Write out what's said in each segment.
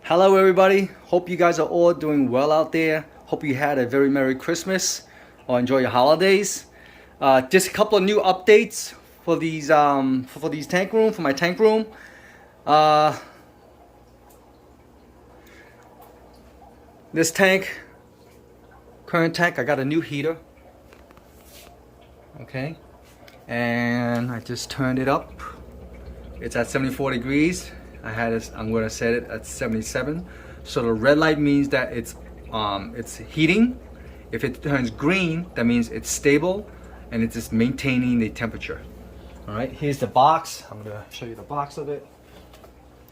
Hello everybody, hope you guys are all doing well out there. Hope you had a very Merry Christmas or enjoy your holidays. Just a couple of new updates for these for my tank room. This current tank, I got a new heater. Okay, and I just turned it up. It's at 74 degrees. I'm going to set it at 77. So the red light means that it's heating. If it turns green, that means it's stable and it's just maintaining the temperature. All right, here's the box. I'm going to show you the box of it.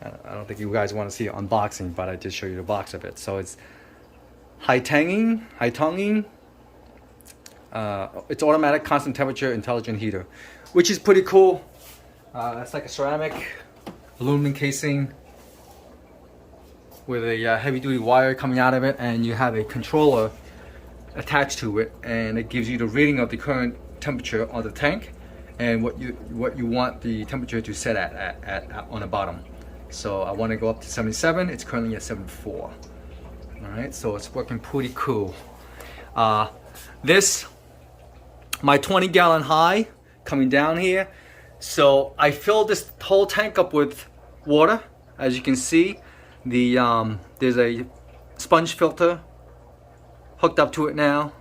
I don't think you guys want to see it unboxing, but I just show you the box of it. So it's Hitauing. It's automatic constant temperature intelligent heater, which is pretty cool. It's like a ceramic aluminum casing with a heavy-duty wire coming out of it, and you have a controller attached to it, and it gives you the reading of the current temperature on the tank and what you want the temperature to set at on the bottom. So I want to go up to 77. It's currently at 74. All right, so it's working pretty cool. This my 20-gallon high coming down here. So I filled this whole tank up with water. As you can see, there's a sponge filter hooked up to it now.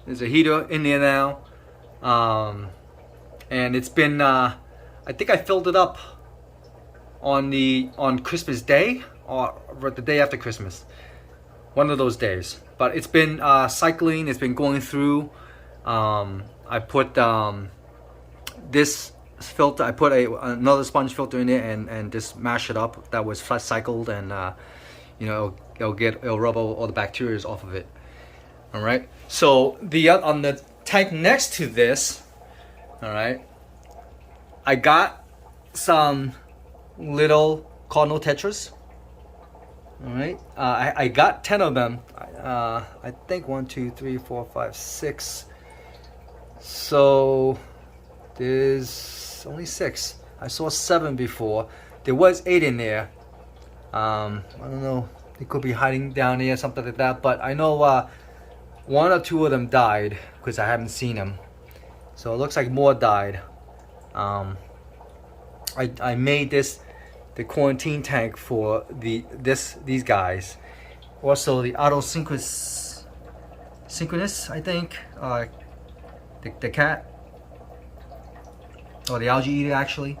There's a heater in there now, and it's been I think I filled it up on Christmas Day or the day after Christmas, one of those days. But it's been cycling. It's been going through. I put this filter. I put another sponge filter in there and just mash it up. That was flash cycled, and it'll rub all the bacteria off of it. All right. So on the tank next to this, all right, I got some little cardinal tetras. All right. I got 10 of them. I think 1, 2, 3, 4, 5, 6. So there's only 6. I saw 7 before. There was 8 in there. I don't know. They could be hiding down there, something like that. But I know 1 or 2 of them died because I haven't seen them. So it looks like more died. I made the quarantine tank for these guys. Also the synchronous, I think. The cat. Or the algae eater, actually.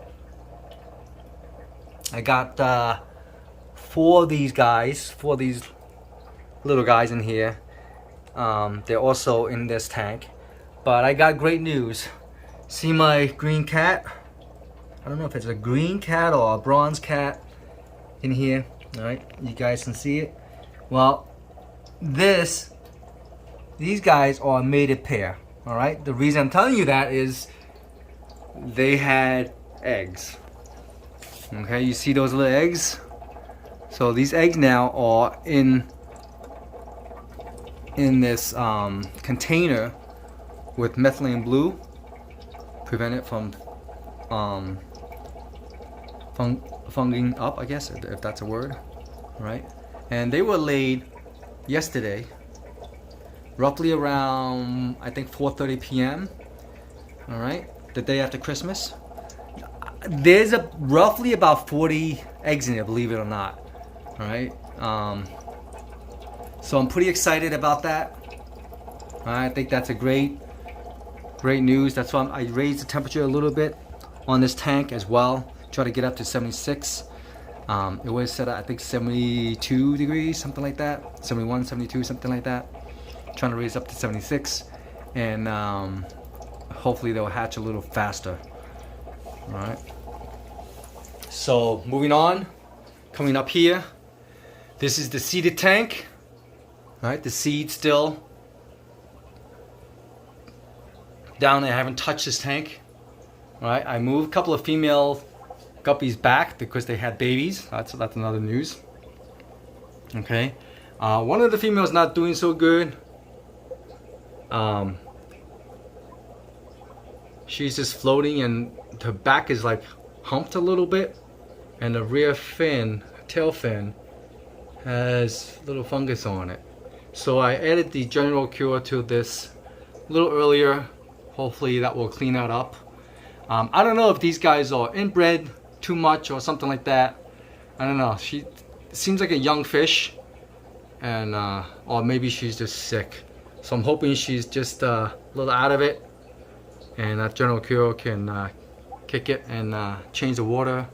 I got 4 of these little guys in here. They're also in this tank. But I got great news. See my green cat? I don't know if it's a green cat or a bronze cat in here. Alright, you guys can see it. Well, these guys are a mated pair. Alright, the reason I'm telling you that is they had eggs. Okay, you see those little eggs? So these eggs now are in this container with methylene blue, prevent it from funging up, I guess, if that's a word, right? And they were laid yesterday, roughly around, I think, 4:30 p.m. All right, the day after Christmas. There's roughly about 40 eggs in there, believe it or not. All right, so I'm pretty excited about that. I think that's a great news. That's why I raised the temperature a little bit on this tank as well. Try to get up to 76. It was set at, I think, 72 degrees, something like that. 71, 72, something like that. Trying to raise up to 76, and hopefully they'll hatch a little faster. All right. So moving on, coming up here, this is the seeded tank. All right, the seed still down there. I haven't touched this tank. All right, I moved a couple of female guppies back because they had babies. That's another news. Okay, one of the females not doing so good. She's just floating, and her back is like humped a little bit, and the rear fin, tail fin, has little fungus on it. So I added the general cure to this a little earlier. Hopefully that will clean that up. I don't know if these guys are inbred too much or something like that. I don't know. She seems like a young fish, and or maybe she's just sick. So I'm hoping she's just a little out of it, and that general cure can kick it and change the water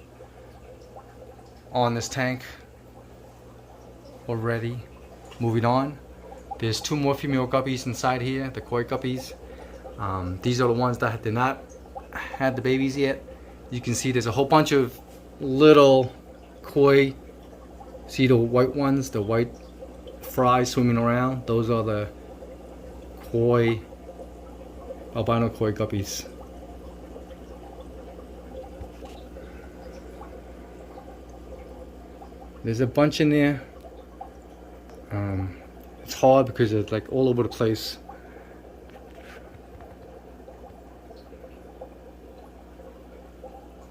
on this tank already. Moving on, there's 2 more female guppies inside here, the koi guppies. These are the ones that did not have the babies yet. You can see there's a whole bunch of little koi. See the white ones, the white fries swimming around? Those are the koi, albino koi guppies. There's a bunch in there. It's hard because it's like all over the place.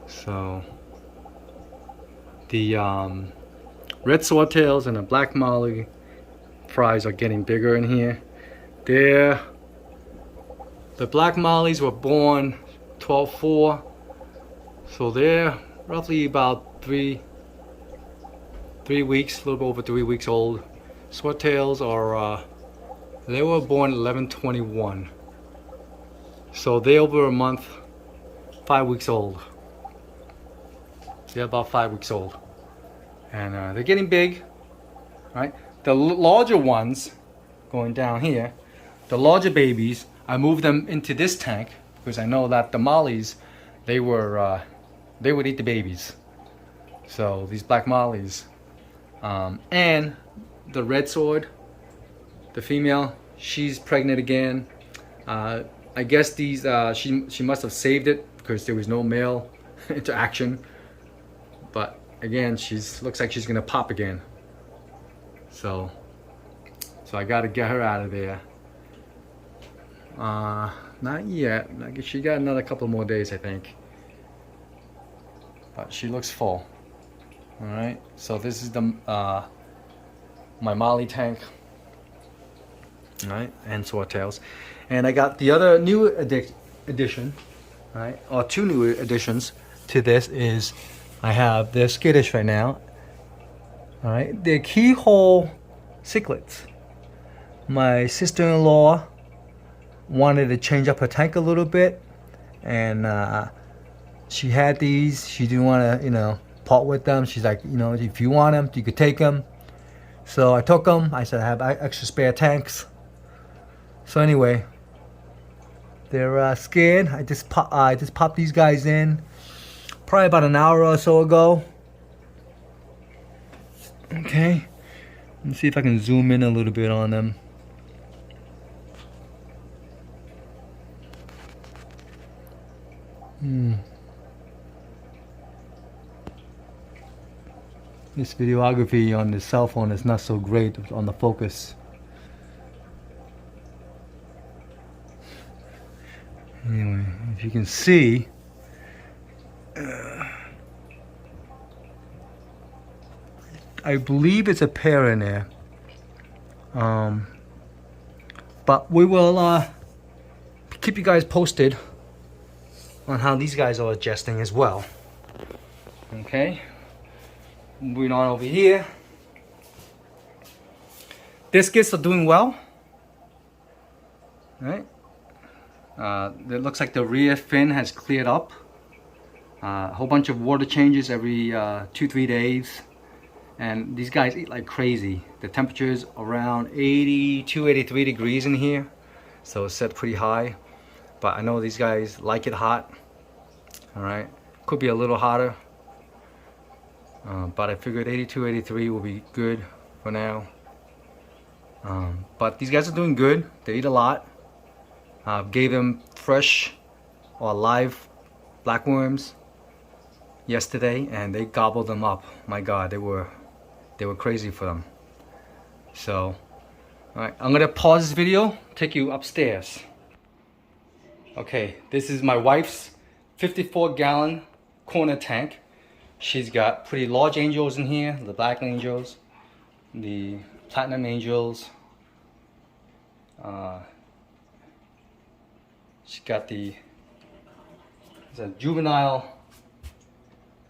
So the red swordtails and the black molly fries are getting bigger in here. The black mollies were born 12-4, so they're roughly about 3 weeks, a little bit over 3 weeks old. Swordtails are they were born 11-21, so they're over a month, 5 weeks old. They're about 5 weeks old, and they're getting big, right? The larger ones, going down here, the larger babies, I moved them into this tank because I know that the mollies, they would eat the babies. So these black mollies, and the red sword, the female, she's pregnant again. I guess these she must have saved it because there was no male interaction. But again, looks like she's gonna pop again. So I gotta get her out of there. Not yet. I guess she got another couple more days, I think. But she looks full. All right. So this is the my molly tank. All right, and swordtails, and I got the other new addition. All right, or 2 new additions to this is. I have their skittish right now. All right, they're keyhole cichlids. My sister-in-law wanted to change up her tank a little bit, and she had these. She didn't want to, part with them. She's like, if you want them, you could take them. So I took them. I said I have extra spare tanks. So anyway, they're scared. I just popped these guys in. Probably about an hour or so ago. Okay, let's see if I can zoom in a little bit on them. This videography on the cell phone is not so great on the focus. Anyway, if you can see, I believe it's a pair in there, but we will keep you guys posted on how these guys are adjusting as well. Okay, moving on over here. These skits are doing well. All right, it looks like the rear fin has cleared up. A whole bunch of water changes every 2-3 days. And these guys eat like crazy. The temperature's around 82, 83 degrees in here. So it's set pretty high. But I know these guys like it hot. Alright. Could be a little hotter. But I figured 82, 83 will be good for now. But these guys are doing good. They eat a lot. Gave them fresh or live blackworms yesterday, and they gobbled them up. My God, they were crazy for them. So, all right, I'm gonna pause this video, take you upstairs. Okay, this is my wife's 54-gallon corner tank. She's got pretty large angels in here, the black angels. the platinum angels. She got it's a juvenile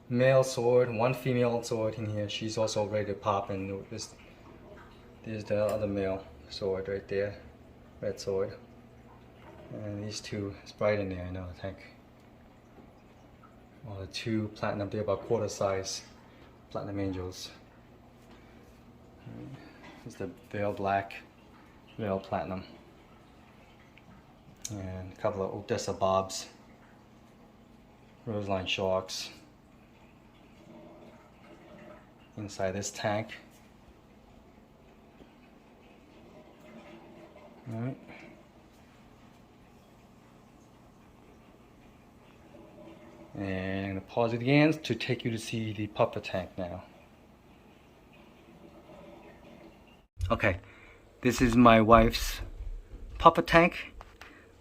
male sword, one female sword in here. She's also ready to pop, and there's the other male sword right there, red sword. And these two, it's bright in there, I know, I think. Well, the two platinum, they're about quarter size platinum angels. Here's the veil black, veil platinum. And a couple of Odessa bobs, roseline sharks. Inside this tank. Alright. And I'm going to pause it again to take you to see the puffer tank now. Okay, this is my wife's puffer tank.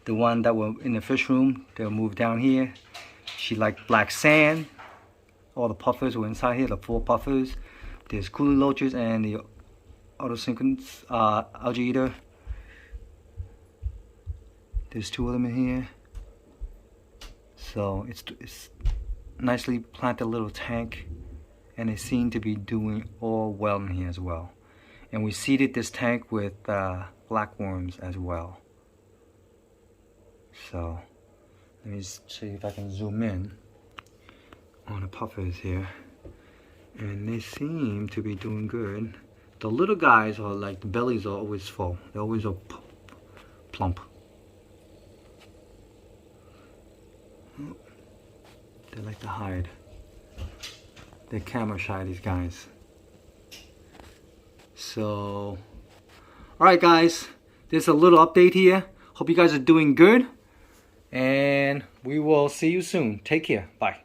The one that were in the fish room, they'll move down here. She liked black sand. All the puffers were inside here, the 4 puffers. There's coolie loaches and the autosynchronous algae eater. There's 2 of them in here. So it's nicely planted little tank, and they seem to be doing all well in here as well. And we seeded this tank with black worms as well. So let me see if I can zoom in on the puffers here, and they seem to be doing good. The little guys are like, the bellies are always full. They always are plump. They like to hide. They're camera shy, these guys. So, alright guys, there's a little update here. Hope you guys are doing good, and we will see you soon. Take care. Bye.